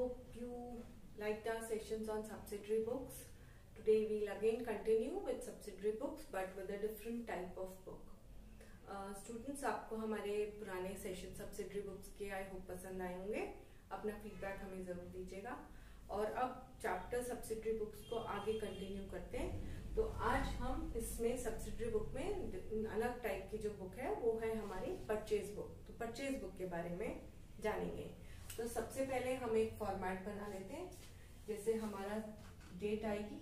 hope you liked our sessions on subsidiary books. Today we'll again continue with subsidiary books but with a different type of book. Students, आपको हमारे पुराने session subsidiary books के I hope पसंद आए होंगे. अपना feedback हमें जरूर दीजिएगा. और अब चैप्टर सब्सिडरी बुक्स को आगे कंटिन्यू करते हैं. तो आज हम इसमें सब्सिडरी बुक में अलग टाइप की जो बुक है वो है हमारी परचेज बुक. तो परचेज बुक के बारे में जानेंगे. तो सबसे पहले हम एक फॉर्मेट बना लेते हैं. जैसे हमारा डेट आएगी,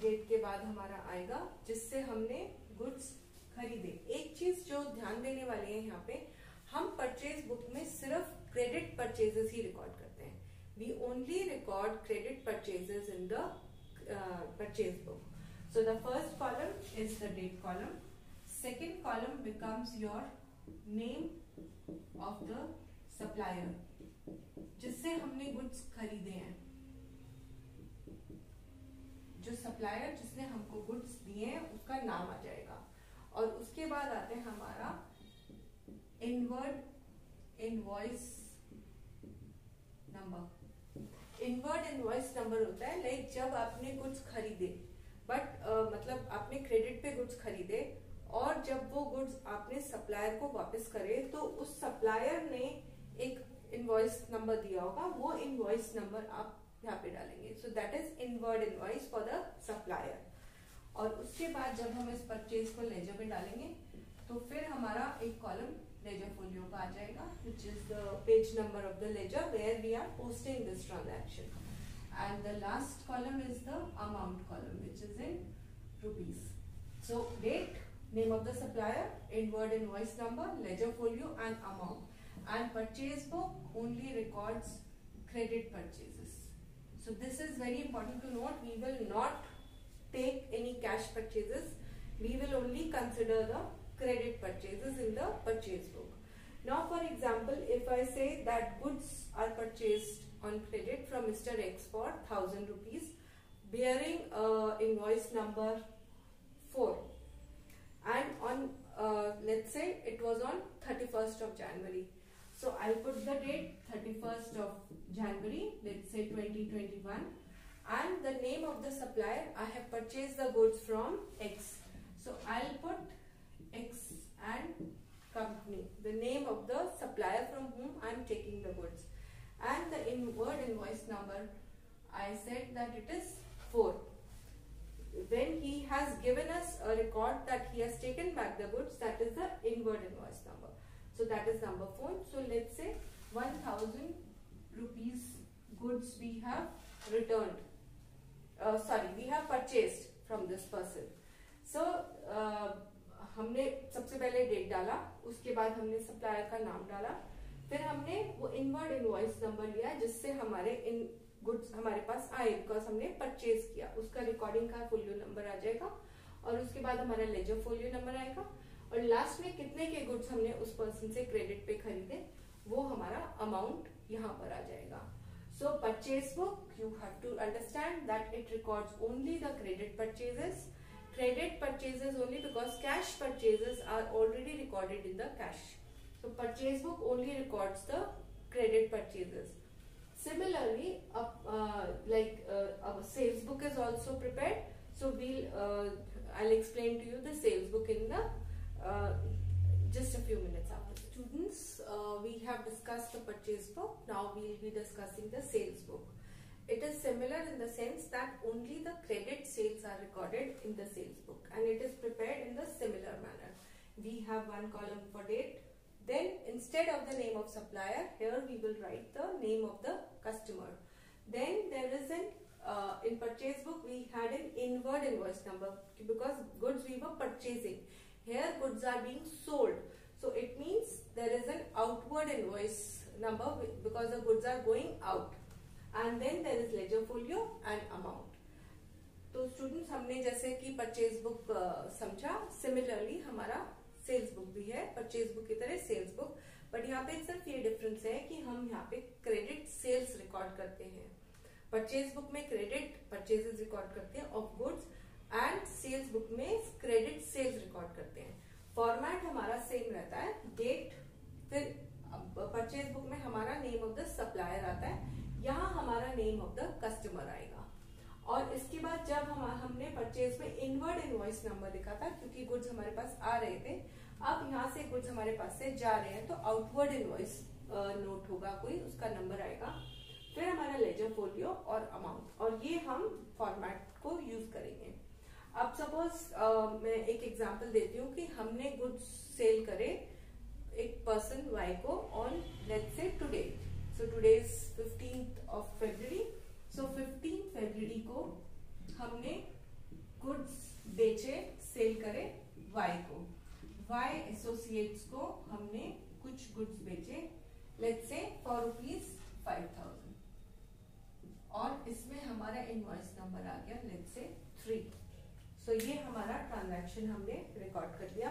डेट के बाद हमारा आएगा जिससे हमने गुड्स खरीदे. एक चीज जो ध्यान देने वाली है यहाँ पे, हम परचेज बुक में सिर्फ क्रेडिट परचेजेस ही रिकॉर्ड करते हैं. We only record credit purchases in the purchase book. So the first column is the date column. Second column becomes your name of the supplier जिससे हमने गुड्स खरीदे हैं. जो supplier जिसने हमको गुड्स दिए हैं उसका नाम आ जाएगा. और उसके बाद आते हैं हमारा inward invoice number. Inward invoice number होता है लाइक जब आपने गुड्स खरीदे बट मतलब आपने क्रेडिट पे गुड्स खरीदे और जब वो गुड्स आपने सप्लायर को वापस करे तो उस सप्लायर ने एक इनवॉइस नंबर दिया होगा. वो इनवॉइस नंबर आप यहाँ पे डालेंगे. So that is inward invoice for the supplier. और उसके बाद जब हम इस परचेज को लेजर में डालेंगे तो फिर हमारा एक कॉलम लेजर फोलियो का आ जाएगा which is the page number of the ledger where we are posting this transaction. And the last column is the amount column which is in rupees. So date, name of the supplier, inward invoice number, ledger folio and amount. And purchase book only records credit purchases. So this is very important to note. We will not take any cash purchases. We will only consider the credit purchases in the purchase book. Now for example, if I say that goods are purchased on credit from Mr. X for 1000 rupees bearing invoice number 4. And on let's say it was on 31st of January. So I'll put the date 31st of January, let's say 2021, and the name of the supplier. I have purchased the goods from X. So I'll put X and company, the name of the supplier from whom I am taking the goods. And the inward invoice number, I said that it is 4. When he has given us a record that he has taken back the goods, that is the inward invoice number. So that is number 4. So let's say 1000 rupees goods we have returned. We have purchased from this person. So हमने सबसे पहले date डाला, उसके बाद हमने supplier का नाम डाला, फिर हमने वो इनवर्ड इनवॉइस नंबर लिया जिससे हमारे इन गुड्स हमारे पास आए बिकॉज हमने परचेज किया. उसका रिकॉर्डिंग का फोलियो नंबर आ जाएगा और उसके बाद हमारा लेजर फोलियो नंबर आएगा और लास्ट में कितने के गुड्स हमने उस पर्सन से क्रेडिट पे खरीदे वो हमारा अमाउंट यहाँ पर आ जाएगा. So purchase book, you have to understand that it records only the credit purchases. Credit purchases only because cash purchases are already recorded in the cash. So purchase book only records the credit purchases. Similarly, our sales book is also prepared. So I'll explain to you the sales book in the just a few minutes after. Students, we have discussed the purchase book. Now we will be discussing the sales book. It is similar in the sense that only the credit sales are recorded in the sales book and it is prepared in the similar manner. We have one column for date. Then instead of the name of supplier, here we will write the name of the customer. Then there is in purchase book we had an inward invoice number because goods we were purchasing. Here goods are being sold. So it means there is an outward invoice number because the goods are going out. And then there is ledger folio and amount. तो students हमने जैसे कि purchase book समझा, similarly हमारा sales book भी है purchase book की तरह सेल्स बुक. बट यहाँ पे सिर्फ ये डिफरेंस है कि हम यहाँ पे क्रेडिट सेल्स रिकॉर्ड करते हैं. परचेज बुक में क्रेडिट परचेजेस रिकॉर्ड करते हैं of goods and sales book में क्रेडिट सेल्स रिकॉर्ड करते हैं. फॉर्मेट हमारा सेम रहता है. डेट, फिर इनवॉइस नंबर लिखा था क्योंकि गुड्स हमारे पास आ रहे थे। अब यहाँ से गुड्स हमारे पास से जा रहे हैं तो आउटवर्ड इनवॉइस नोट होगा कोई, उसका नंबर आएगा। फिर हमारा लेजर फोलियो और अमाउंट, और ये हम फॉर्मेट को यूज करेंगे। अब सपोज मैं एक एग्जांपल देती हूँ कि हमने गुड्स सेल करे एक पर्सन वाई को on let's say today, so today is 15th of February, सो 15 फरवरी को हमने गुड्स बेचे, सेल करे वाई को। वाई एसोसिएट्स को हमने कुछ गुड्स बेचे लेट्स से फॉर ₹5,000, और इसमें हमारा इनवॉइस नंबर आ गया लेट्स से 3। सो ये हमारा ट्रांजैक्शन हमने रिकॉर्ड कर दिया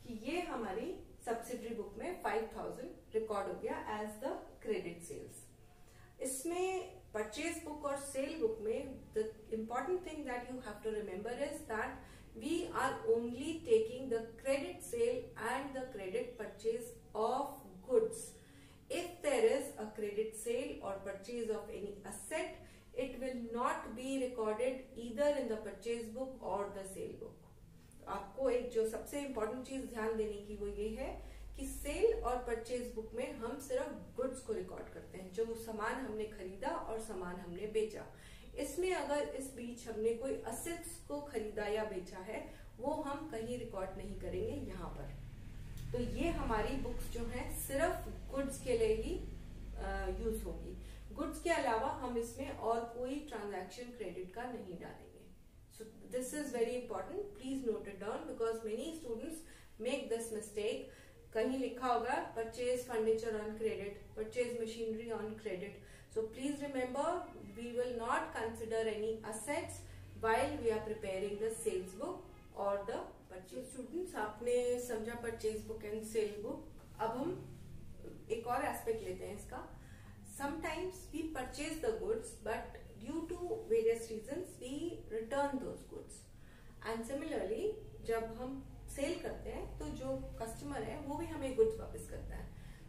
कि ये हमारी सब्सिडरी बुक में 5,000 रिकॉर्ड हो गया एज द क्रेडिट सेल्स। इसमें परचेज बुक और सेल बुक में the important thing that you have to remember is that we are only taking the credit sale and the credit purchase of goods. If there is a credit sale or purchase of any asset, it will not be recorded either in the purchase book or the sale book. आपको एक जो सबसे important चीज ध्यान देने की वो ये है कि सेल और परचेज बुक में हम सिर्फ गुड्स को रिकॉर्ड करते हैं, जो सामान हमने खरीदा और सामान हमने बेचा। इसमें अगर इस बीच हमने कोई असेट्स को खरीदा या बेचा है वो हम कहीं रिकॉर्ड नहीं करेंगे यहाँ पर। तो ये हमारी बुक्स जो है सिर्फ गुड्स के लिए ही यूज होगी। गुड्स के अलावा हम इसमें और कोई ट्रांजैक्शन क्रेडिट का नहीं डालेंगे। So this is very important, please note it down because many students make this mistake. कहीं लिखा होगा purchase furniture on credit, purchase machinery on credit. So please remember we will not consider any assets while we are preparing the sales book और the purchase. Students आपने समझा purchase book and sale book. अब हम एक और aspect लेते हैं इसका। Sometimes we purchase the goods but due to various reasons we return those goods, and similarly जब हम सेल करते हैं तो जो कस्टमर है वो भी हमें गुड्स वापस करता है।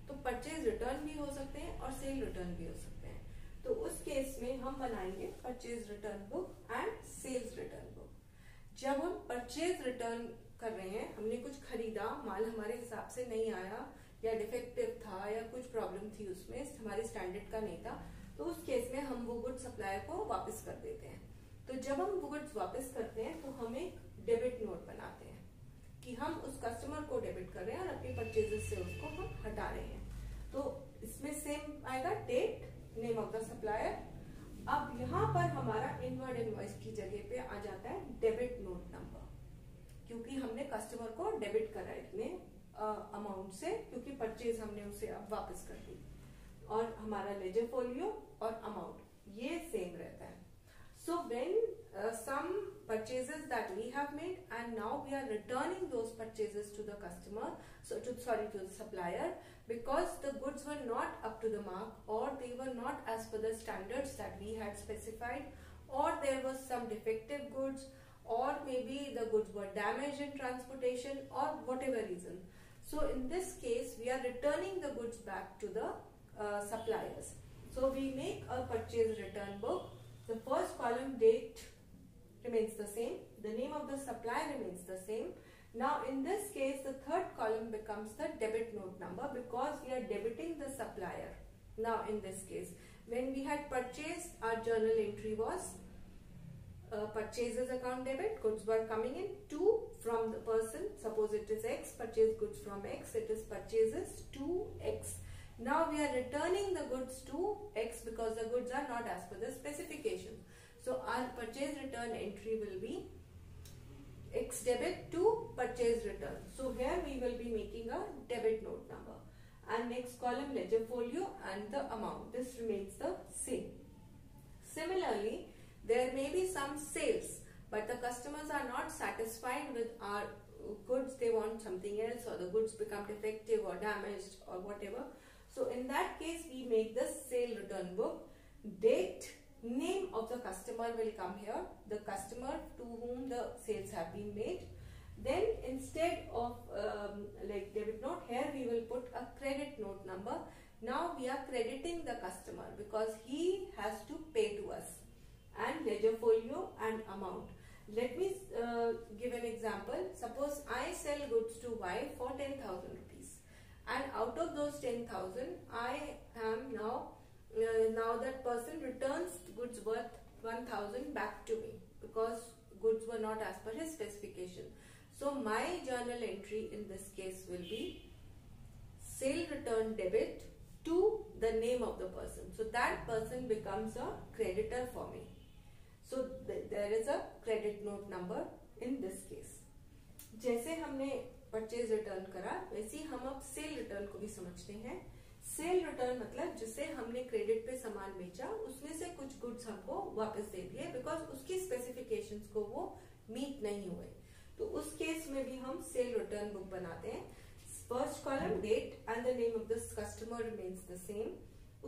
तो परचेज रिटर्न भी हो सकते हैं और सेल रिटर्न भी हो सकते हैं। तो उस केस में हम बनाएंगे purchase return book and sales return book. जब हम परचेज रिटर्न कर रहे हैं, हमने कुछ खरीदा, माल हमारे हिसाब से नहीं आया या डिफेक्टिव था या कुछ प्रॉब्लम थी उसमें, हमारे स्टैंडर्ड का नहीं था, तो उस केस में हम वो गुड्स सप्लायर को वापस कर देते हैं। तो जब हम वो गुड्स वापस करते हैं तो हम एक डेबिट नोट बनाते हैं कि हम उस कस्टमर को डेबिट कर रहे हैं और अपने परचेजेस से उसको हम हटा रहे हैं। तो इसमें सेम आएगा date, name of the supplier. अब यहाँ पर हमारा इनवर्ड इनवॉइस की जगह पे आ जाता है डेबिट नोट नंबर, क्योंकि हमने कस्टमर को डेबिट करा इतने अमाउंट से, क्योंकि परचेज हमने उसे अब वापस कर दी। और हमारा लेजर फोलियो और अमाउंट ये सेम रहता है। So when some purchases that we have made and now we are returning those purchases to the customer, to the supplier, because the goods were not up to the mark or they were not as per the standards that we had specified, or there was some defective goods, or maybe the goods were damaged in transportation or whatever reason. So in this case we are returning the goods back to the suppliers. So we make a purchase return book. The first column, date, remains the same, the name of the supplier remains the same. Now in this case the third column becomes the debit note number because we are debiting the supplier. Now in this case when we had purchased, our journal entry was purchases account debit, goods were coming in to from the person, suppose it is X, purchase goods from X, it is purchases to X. Now we are returning the goods to X because the goods are not as per the specifications. So our purchase return entry will be X debit to purchase return. So here we will be making a debit note number, and next column ledger folio and the amount. This remains the same. Similarly, there may be some sales, but the customers are not satisfied with our goods. They want something else, or the goods become defective or damaged or whatever. So in that case we make the sale return book. Date, name of the customer will come here, the customer to whom the sales have been made. Then instead of like debit note, here we will put a credit note number. Now we are crediting the customer because he has to pay to us. And ledger folio and amount. Let me give an example. Suppose I sell goods to Y for 10,000 rupees, and out of those 10,000, I am now that person returns goods worth 1,000 back to me because goods were not as per his specification. So my journal entry in this case will be sale return debit to the name of the person. So that person becomes a creditor for me. So there is a credit note number in this case. जैसे हमने purchase return करा, वैसे ही हम अब cell return को भी समझते हैं. सेल रिटर्न मतलब जिसे हमने क्रेडिट पे सामान बेचा, उसमें से कुछ गुड्स हमको वापस दे दिए बिकॉज उसकी स्पेसिफिकेशंस को वो मीट नहीं हुए. तो उस केस में भी हम सेल रिटर्न बुक बनाते हैं. First column date and the name of this customer remains the same.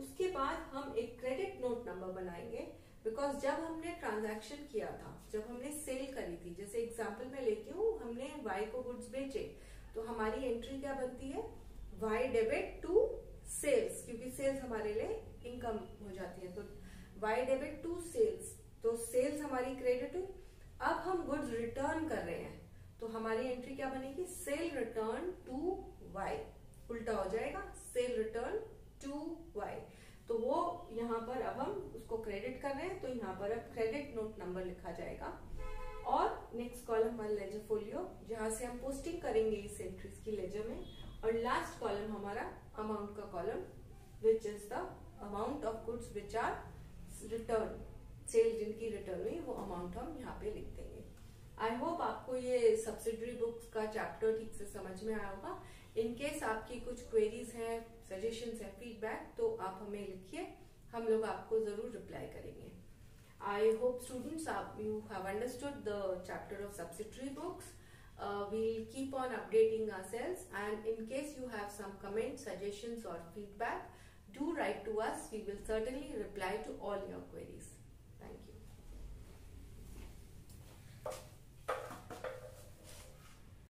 उसके बाद हम एक क्रेडिट नोट नंबर बनाएंगे बिकॉज जब हमने ट्रांजैक्शन किया था, जब हमने सेल करी थी, जैसे एग्जांपल में लेती हूँ, हमने वाई को गुड्स बेचे, तो हमारी एंट्री क्या बनती है, वाई डेबिट टू सेल्स, क्योंकि सेल्स हमारे लिए इनकम हो जाती है. तो वाई डेबिट टू सेल्स, तो सेल्स हमारी क्रेडिट हुई. अब हम गुड्स रिटर्न कर रहे हैं, तो हमारी एंट्री क्या बनेगी, सेल रिटर्न टू वाई. उल्टा हो जाएगा, सेल रिटर्न टू वाई. तो वो यहाँ पर अब हम उसको क्रेडिट कर रहे हैं, तो यहाँ पर अब क्रेडिट नोट नंबर लिखा जाएगा. और next column one ledger folio, जहां से हम पोस्टिंग करेंगे इस एंट्रीज की लेजर में. और लास्ट कॉलम हमारा अमाउंट का column, which is the amount of goods which are return, sale जिनकी रिटर्न हुई वो अमाउंट हम यहाँ पे लिख देंगे. आई होप आपको ये सब्सिडरी बुक्स का चैप्टर ठीक से समझ में आया होगा. इन केस आपकी कुछ क्वेरीज हैं, सजेशंस हैं, फीडबैक, तो आप हमें लिखिए, हम लोग आपको जरूर रिप्लाई करेंगे. I hope students you have understood the chapter of subsidiary books. We'll keep on updating ourselves, and in case you have some comments, suggestions or feedback, do write to us. We will certainly reply to all your queries. Thank you.